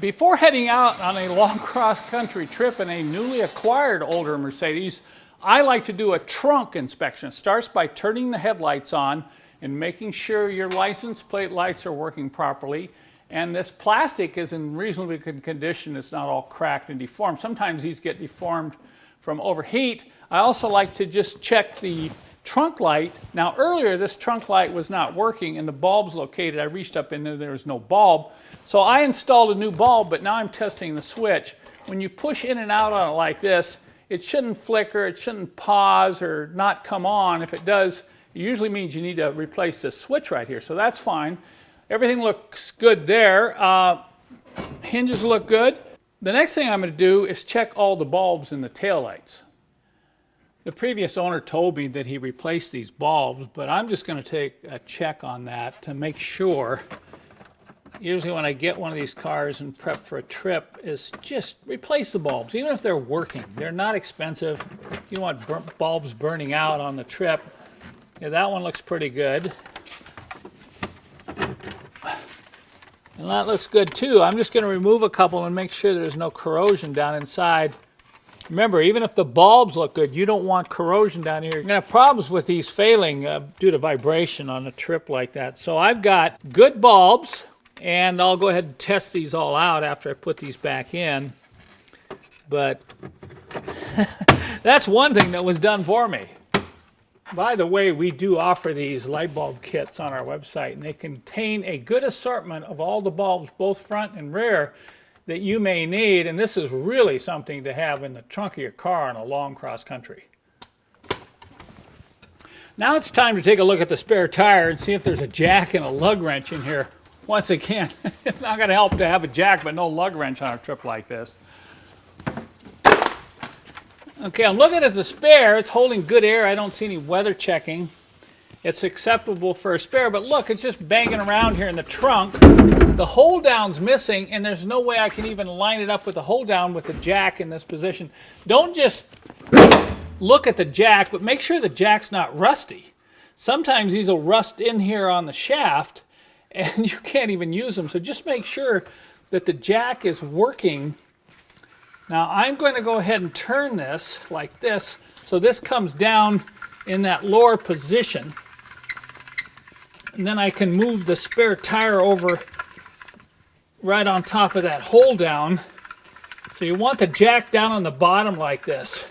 Before heading out on a long cross-country trip in a newly acquired older Mercedes, I like to do a trunk inspection. It starts by turning the headlights on and making sure your license plate lights are working properly. And this plastic is in reasonably good condition. It's not all cracked and deformed. Sometimes these get deformed from overheat. I also like to just check the trunk light. Now earlier this trunk light was not working and the bulb's located. I reached up in there was no bulb. So I installed a new bulb, but now I'm testing the switch. When you push in and out on it like this, it shouldn't flicker, it shouldn't pause or not come on. If it does, it usually means you need to replace this switch right here. So that's fine. Everything looks good there. Hinges look good. The next thing I'm going to do is check all the bulbs in the taillights. The previous owner told me that he replaced these bulbs, but I'm just going to take a check on that to make sure. Usually when I get one of these cars and prep for a trip is just replace the bulbs, even if they're working. They're not expensive. You don't want bulbs burning out on the trip. Yeah, that one looks pretty good. And that looks good too. I'm just going to remove a couple and make sure there's no corrosion down inside. Remember, even if the bulbs look good, you don't want corrosion down here. You're going to have problems with these failing due to vibration on a trip like that. So I've got good bulbs. And I'll go ahead and test these all out after I put these back in. But that's one thing that was done for me. By the way, we do offer these light bulb kits on our website, and they contain a good assortment of all the bulbs, both front and rear, that you may need. And this is really something to have in the trunk of your car on a long cross country. Now it's time to take a look at the spare tire and see if there's a jack and a lug wrench in here. Once again, it's not going to help to have a jack but no lug wrench on a trip like this. Okay, I'm looking at the spare. It's holding good air. I don't see any weather checking. It's acceptable for a spare, but look, it's just banging around here in the trunk. The hold down's missing, and there's no way I can even line it up with the hold down with the jack in this position. Don't just look at the jack, but make sure the jack's not rusty. Sometimes these will rust in here on the shaft, and you can't even use them. So just make sure that the jack is working. Now I'm going to go ahead and turn this like this, so this comes down in that lower position. And then I can move the spare tire over right on top of that hold down. So you want the jack down on the bottom like this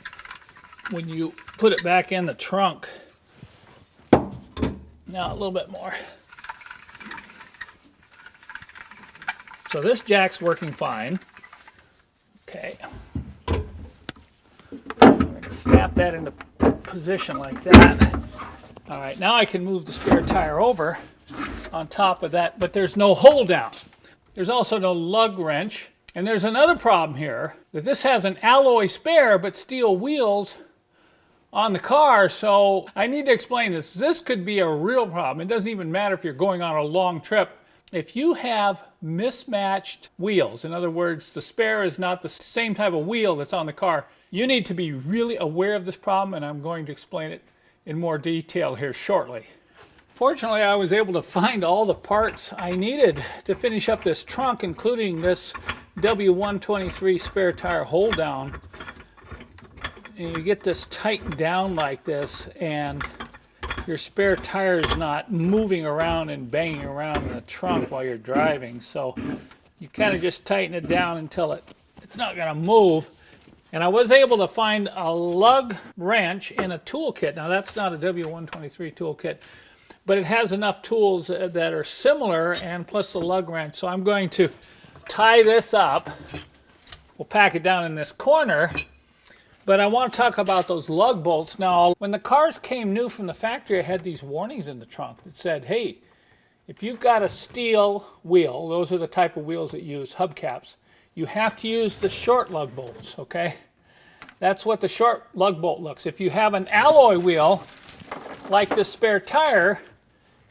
when you put it back in the trunk. Now a little bit more. So this jack's working fine. Okay. I'm going to snap that into position like that. All right, now I can move the spare tire over on top of that, but there's no hold down. There's also no lug wrench. And there's another problem here, that this has an alloy spare but steel wheels on the car, so I need to explain this. This could be a real problem. It doesn't even matter if you're going on a long trip. If you have mismatched wheels, in other words, the spare is not the same type of wheel that's on the car, you need to be really aware of this problem, and I'm going to explain it in more detail here shortly. Fortunately, I was able to find all the parts I needed to finish up this trunk, including this W123 spare tire hold down. And you get this tightened down like this, and your spare tire is not moving around and banging around in the trunk while you're driving. So you kind of just tighten it down until it's not going to move. And I was able to find a lug wrench in a toolkit. Now that's not a W123 toolkit, but it has enough tools that are similar, and plus the lug wrench. So I'm going to tie this up. We'll pack it down in this corner. But I want to talk about those lug bolts. Now, when the cars came new from the factory, I had these warnings in the trunk that said, hey, if you've got a steel wheel, those are the type of wheels that use hubcaps, you have to use the short lug bolts, okay? That's what the short lug bolt looks. If you have an alloy wheel, like the spare tire,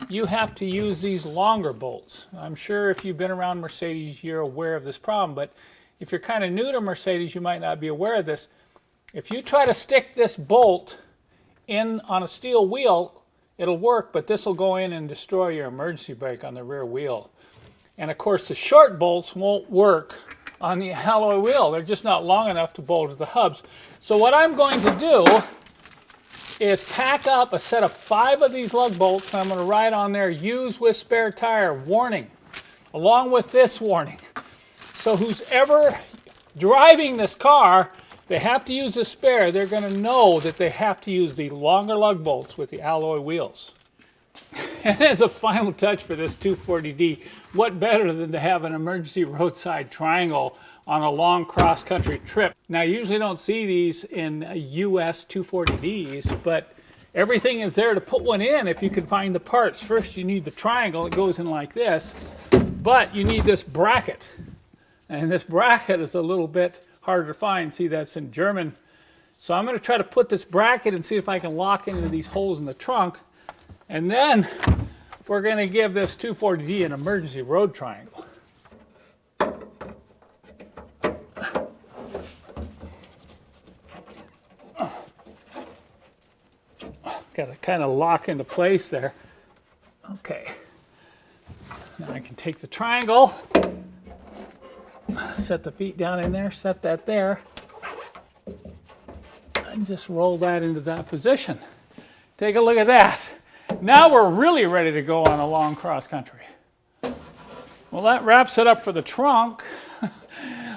you have to use these longer bolts. I'm sure if you've been around Mercedes, you're aware of this problem, but if you're kind of new to Mercedes, you might not be aware of this. If you try to stick this bolt in on a steel wheel, it'll work, but this will go in and destroy your emergency brake on the rear wheel. And of course the short bolts won't work on the alloy wheel. They're just not long enough to bolt to the hubs. So what I'm going to do is pack up a set of 5 of these lug bolts, and I'm going to write on there, use with spare tire, warning, along with this warning. So who's ever driving this car, they have to use a spare, they're going to know that they have to use the longer lug bolts with the alloy wheels. And as a final touch for this 240D, what better than to have an emergency roadside triangle on a long cross-country trip. Now, you usually don't see these in US 240Ds, but everything is there to put one in if you can find the parts. First, you need the triangle. It goes in like this, but you need this bracket. And this bracket is a little bit harder to find. See, that's in German. So I'm going to try to put this bracket and see if I can lock into these holes in the trunk. And then we're going to give this 240D an emergency road triangle. It's got to kind of lock into place there. Okay. Now I can take the triangle, set the feet down in there, set that there, and just roll that into that position. Take a look at that. Now we're really ready to go on a long cross country. Well, that wraps it up for the trunk.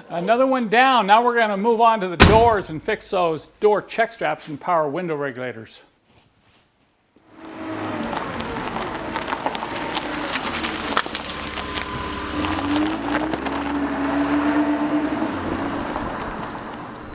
Another one down. Now we're going to move on to the doors and fix those door check straps and power window regulators.